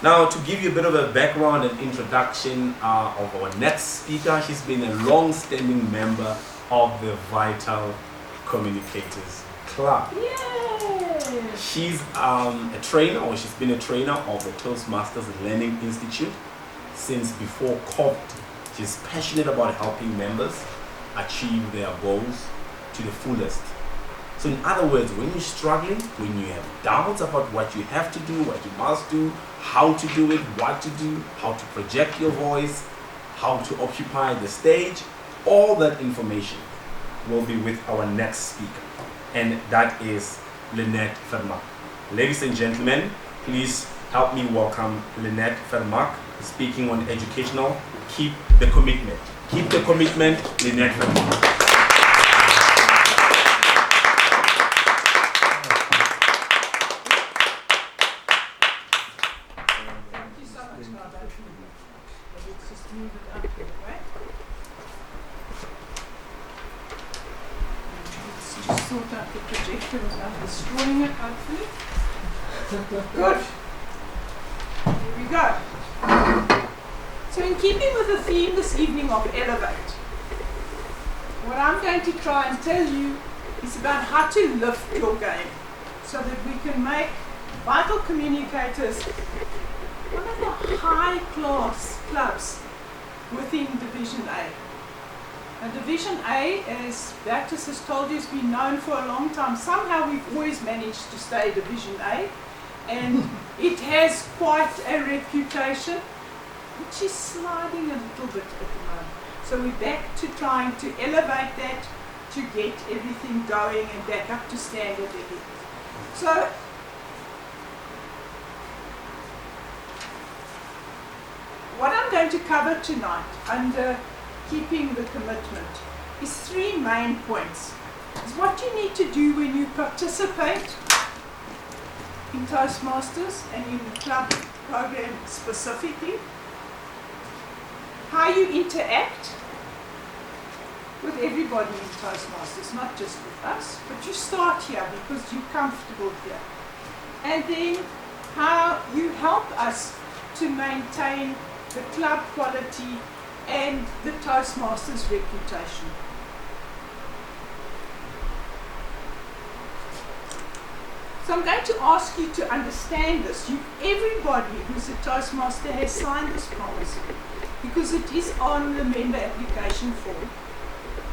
Now, to give you a bit of a background and introduction of our next speaker, she's been a long-standing member of the Vital Communicators Club. Yay! She's a trainer, or she's been a trainer of the Toastmasters Learning Institute since before COVID. She's passionate about helping members achieve their goals to the fullest. So in other words, when you're struggling, when you have doubts about what you have to do, what you must do, how to do it, what to do, how to project your voice, how to occupy the stage, all that information will be with our next speaker. And that is Lynette Vermaak. Ladies and gentlemen, please help me welcome Lynette Vermaak, speaking on educational. Keep the commitment. Keep the commitment, Lynette Vermaak. Move it up here, right? Let's just sort out the projector without destroying it, hopefully. Good. Here we go. So in keeping with the theme this evening of Elevate, what I'm going to try and tell you is about how to lift your game so that we can make Vital Communicators one of the high-class clubs within Division A. Now, Division A, as Baptist has told you, has been known for a long time. Somehow we've always managed to stay Division A, and it has quite a reputation, which is sliding a little bit at the moment. So we're back to trying to elevate that, to get everything going and back up to standard again. So what I'm going to cover tonight under keeping the commitment is 3 main points. It's what you need to do when you participate in Toastmasters and in the club program specifically, how you interact with everybody in Toastmasters, not just with us, but you start here because you're comfortable here. And then how you help us to maintain the club quality and the Toastmasters reputation. So I'm going to ask you to understand this. Everybody who's a Toastmaster has signed this promise because it is on the member application form.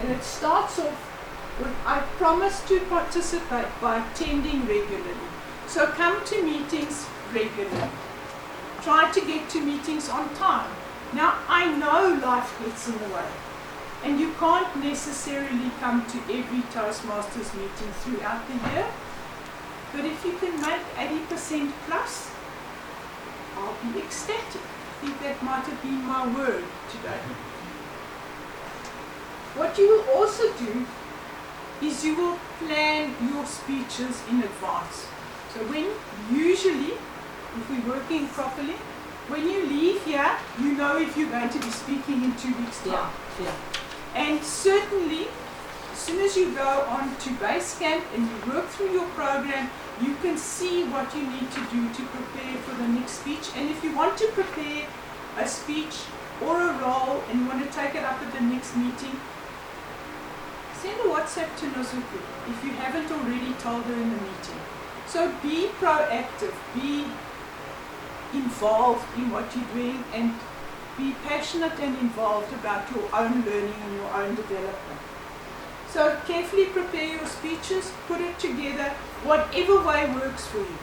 And it starts off with, I promise to participate by attending regularly. So come to meetings regularly. Try to get to meetings on time. Now, I know life gets in the way, and you can't necessarily come to every Toastmasters meeting throughout the year, but if you can make 80% plus, I'll be ecstatic. I think that might have been my word today. What you will also do is you will plan your speeches in advance. So usually, if we're working properly, when you leave here, you know if you're going to be speaking in 2 weeks' time. Yeah. And certainly, as soon as you go on to base camp and you work through your program, you can see what you need to do to prepare for the next speech. And if you want to prepare a speech or a role and you want to take it up at the next meeting, send a WhatsApp to Nozuku if you haven't already told her in the meeting. So be proactive, be involved in what you're doing, and be passionate and involved about your own learning and your own development. So carefully prepare your speeches, put it together, whatever way works for you.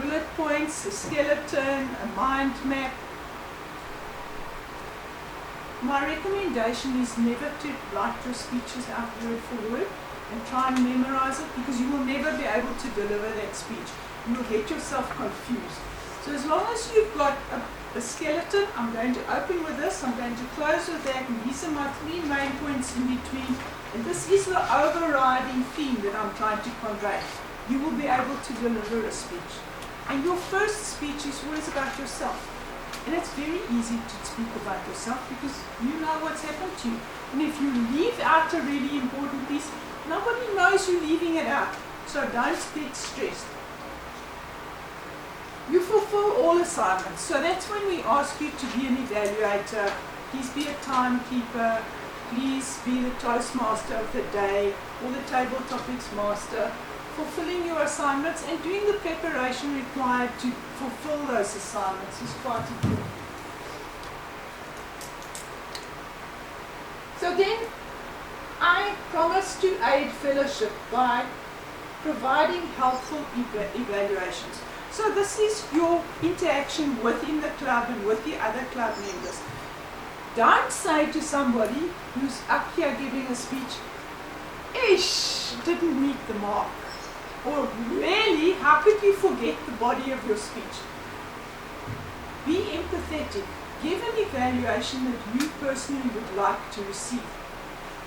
Bullet points, a skeleton, a mind map. My recommendation is never to write your speeches out word for word and try and memorize it, because you will never be able to deliver that speech. You will get yourself confused. So as long as you've got a skeleton, I'm going to open with this, I'm going to close with that, and these are my 3 main points in between. And this is the overriding theme that I'm trying to convey. You will be able to deliver a speech. And your first speech is always about yourself. And it's very easy to speak about yourself because you know what's happened to you. And if you leave out a really important piece, nobody knows you're leaving it out. So don't get stressed. You fulfill all the assignments. So that's when we ask you to be an evaluator, please be a timekeeper, please be the Toastmaster of the day or the table topics master, fulfilling your assignments and doing the preparation required to fulfill those assignments is quite important. So then I promise to aid fellowship by providing helpful evaluations. So this is your interaction within the club and with the other club members. Don't say to somebody who's up here giving a speech, ish, didn't meet the mark. Or really, how could you forget the body of your speech? Be empathetic. Give an evaluation that you personally would like to receive.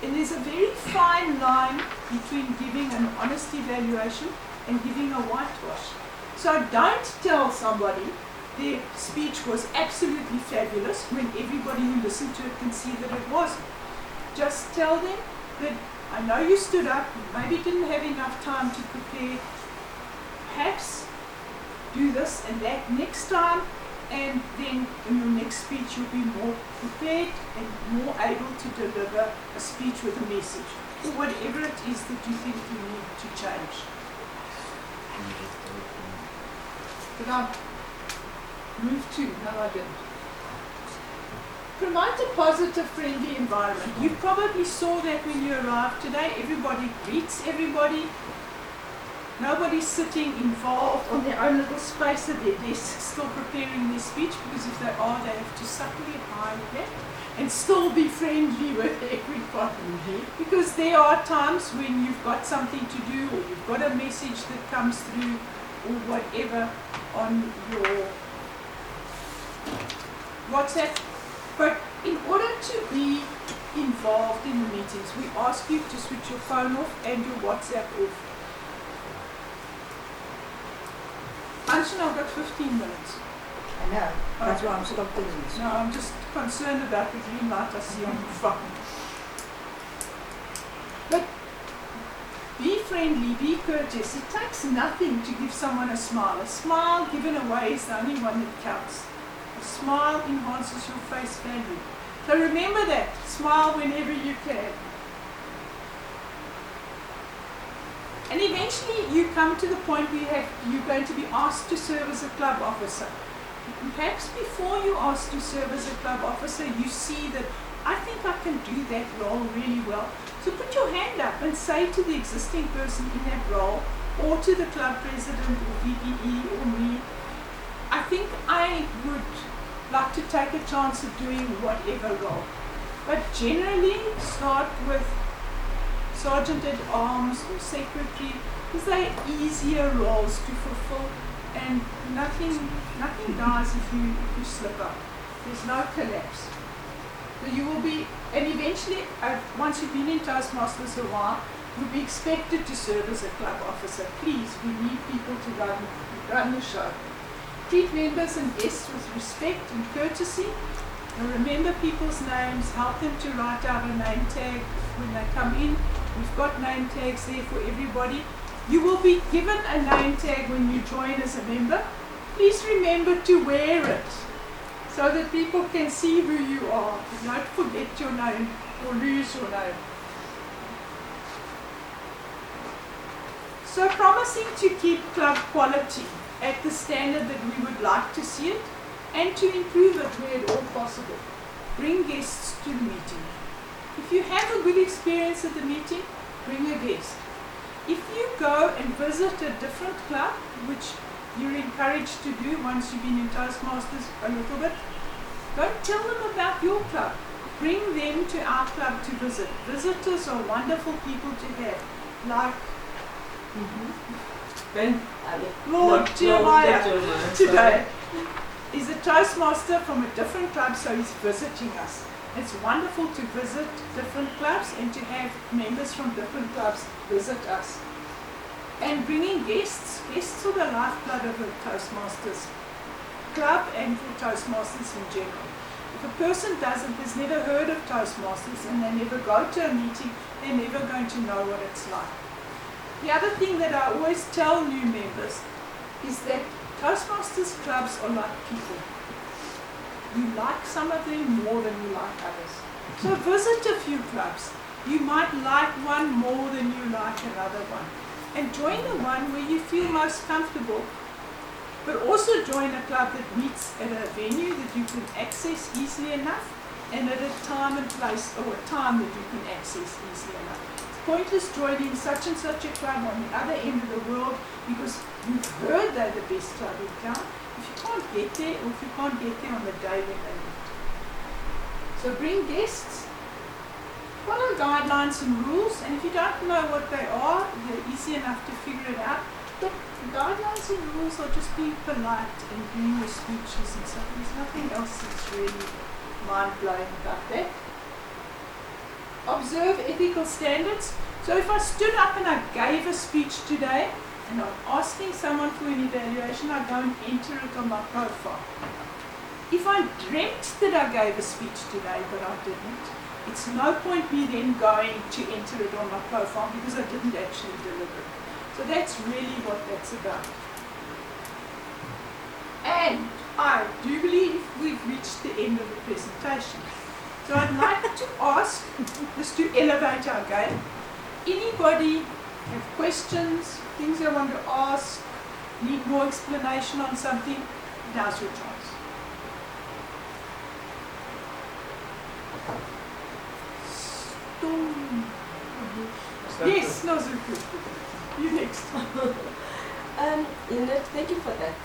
And there's a very fine line between giving an honest evaluation and giving a whitewash. So don't tell somebody their speech was absolutely fabulous when everybody who listened to it can see that it wasn't. Just tell them that I know you stood up, you maybe didn't have enough time to prepare. Perhaps do this and that next time, and then in your next speech you'll be more prepared and more able to deliver a speech with a message, or whatever it is that you think you need to change. Did I move to? No, I didn't. Promote a positive, friendly environment. You probably saw that when you arrived today. Everybody greets everybody. Nobody's sitting involved on their own little space at their desk, still preparing their speech, because if they are, they have to subtly hide that and still be friendly with everybody. Because there are times when you've got something to do, or you've got a message that comes through, or whatever on your WhatsApp. But in order to be involved in the meetings, we ask you to switch your phone off and your WhatsApp off. Angela, I've got 15 minutes. I know. That's why I'm stopped in this. No, I'm just concerned about the green light I see on the phone. But be friendly, be courteous. It takes nothing to give someone a smile. A smile given away is the only one that counts. A smile enhances your face value. So remember that. Smile whenever you can. And eventually you come to the point where you're going to be asked to serve as a club officer. Perhaps before you ask to serve as a club officer, you see that I think I can do that role really well. So put your hand up and say to the existing person in that role, or to the club president or VPE or me, I think I would like to take a chance of doing whatever role. But generally start with Sergeant at Arms or Secretary, because they're easier roles to fulfill, and nothing dies if you slip up. There's no collapse. So you will be, and eventually, once you've been in Toastmasters a while, you'll be expected to serve as a club officer. Please, we need people to run the show. Treat members and guests with respect and courtesy. And remember people's names, help them to write out a name tag when they come in. We've got name tags there for everybody. You will be given a name tag when you join as a member. Please remember to wear it so that people can see who you are. Don't forget your name or lose your name. So promising to keep club quality at the standard that we would like to see it, and to improve it where at all possible. Bring guests to the meeting. If you have a good experience at the meeting, bring a guest. If you go and visit a different club, which you're encouraged to do once you've been in Toastmasters a little bit, don't tell them about your club. Bring them to our club to visit. Visitors are wonderful people to have, like Lord Jeremiah today is a Toastmaster from a different club, so he's visiting us. It's wonderful to visit different clubs and to have members from different clubs visit us. And bringing guests are the lifeblood of a Toastmasters club and for Toastmasters in general. If a person has never heard of Toastmasters and they never go to a meeting, they're never going to know what it's like. The other thing that I always tell new members is that Toastmasters clubs are like people. You like some of them more than you like others. So visit a few clubs. You might like one more than you like another one. And join the one where you feel most comfortable. But also join a club that meets at a venue that you can access easily enough and at a time and place or a time that you can access easily enough. It's pointless joining such and such a club on the other end of the world because you've heard they're the best club in town. If you can't get there, or if you can't get there on the day when they meet. So bring guests, follow guidelines and rules, and if you don't know what they are, they're easy enough to figure it out. But the guidelines and rules are just being polite and doing your speeches and stuff. There's nothing else that's really mind-blowing about that. Observe ethical standards. So if I stood up and I gave a speech today, and I'm asking someone for an evaluation, I go and enter it on my profile. If I dreamt that I gave a speech today, but I didn't, it's no point me then going to enter it on my profile because I didn't actually deliver it. So that's really what that's about. And I do believe we've reached the end of the presentation. So I'd like to ask, just to elevate our game, anybody have questions, things I want to ask, need more explanation on something, now's your chance. Storm. Yes, no, Zuku. You next. Lynette, thank you for that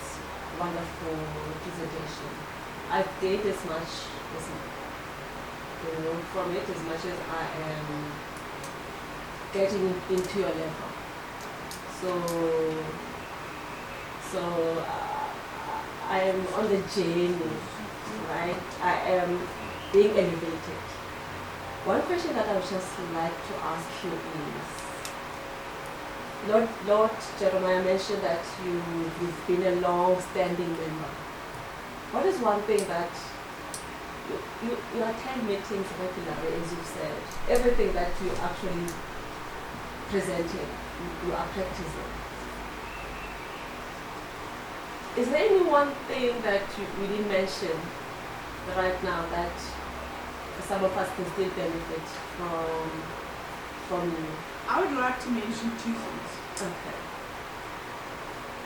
wonderful presentation. I've gained as much as from it as much as I am getting into your level. So I am on the journey, right? I am being elevated. One question that I would just like to ask you is, Lord Jeremiah mentioned that you've been a long-standing member. What is one thing that you attend meetings regularly, as you've said, everything that you actually presenting, you are practicing. Is there any one thing that we didn't mention right now that some of us can still benefit from you? I would like to mention two things. Okay.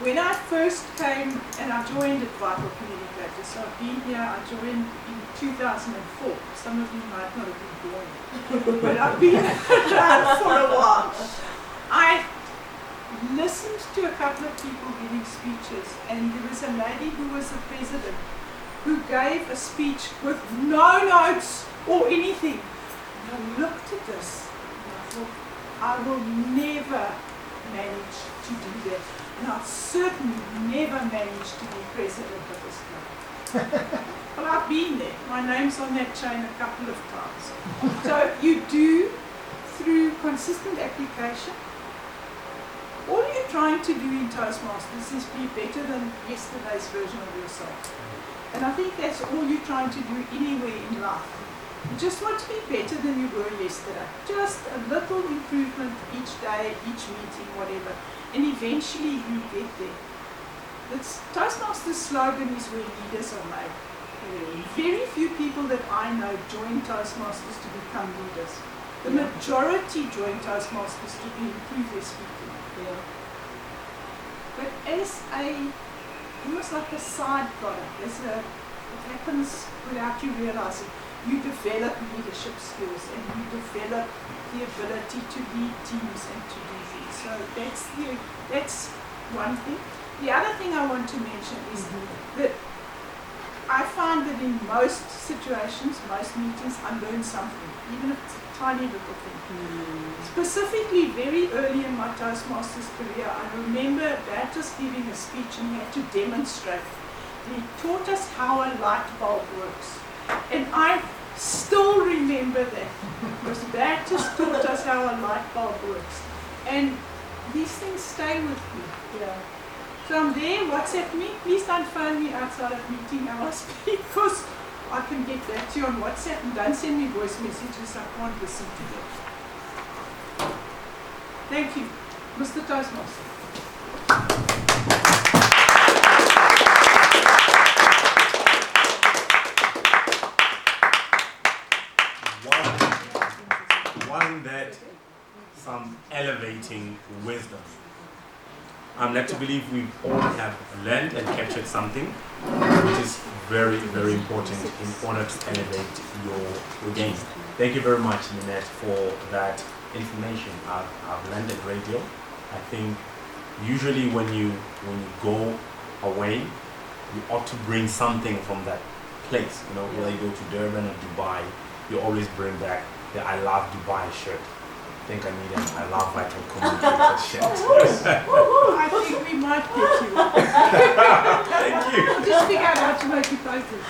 When I first came and I joined at Vital Communicators, so I've been here, I joined in 2004. Some of you might not have been born, but I've been around for a while. I listened to a couple of people giving speeches, and there was a lady who was the president who gave a speech with no notes or anything. And I looked at this and I thought, I will never manage to do that. And I'll certainly never manage to be president of this club. Well, I've been there. My name's on that chain a couple of times. So you do, through consistent application, all you're trying to do in Toastmasters is be better than yesterday's version of yourself. And I think that's all you're trying to do anywhere in life. You just want to be better than you were yesterday. Just a little improvement each day, each meeting, whatever. And eventually you get there. The Toastmasters slogan is where leaders are made. Very few people that I know join Toastmasters to become leaders. The majority join Toastmasters to improve their speaking. Yeah. But as almost like a side product, it happens without you realizing. You develop leadership skills and you develop the ability to lead teams and to do things. So that's one thing. The other thing I want to mention is that I find that in most situations, most meetings, I learn something, even if it's a tiny little thing. Specifically, very early in my Toastmasters career, I remember Baptist giving a speech and he had to demonstrate. He taught us how a light bulb works. And I still remember that, because Baptist taught us how a light bulb works. And these things stay with me. Yeah. So I'm there, WhatsApp me. Please don't phone me outside of meeting hours because I can get back to you on WhatsApp, and don't send me voice messages, I can't listen to them. Thank you, Mr. Toastmaster. isn't that some elevating wisdom? I'm led to believe we all have learned and captured something, which is very, very important in order to elevate your game. Thank you very much, Ninette, for that information. I've learned a great deal. I think usually when you go away, you ought to bring something from that place. You know, whether you go to Durban or Dubai, you always bring back the I Love Dubai shirt. I think I need an I Love Vital Communicator shirt. I think we might get you. Thank you. We'll just figure out how to make you focus.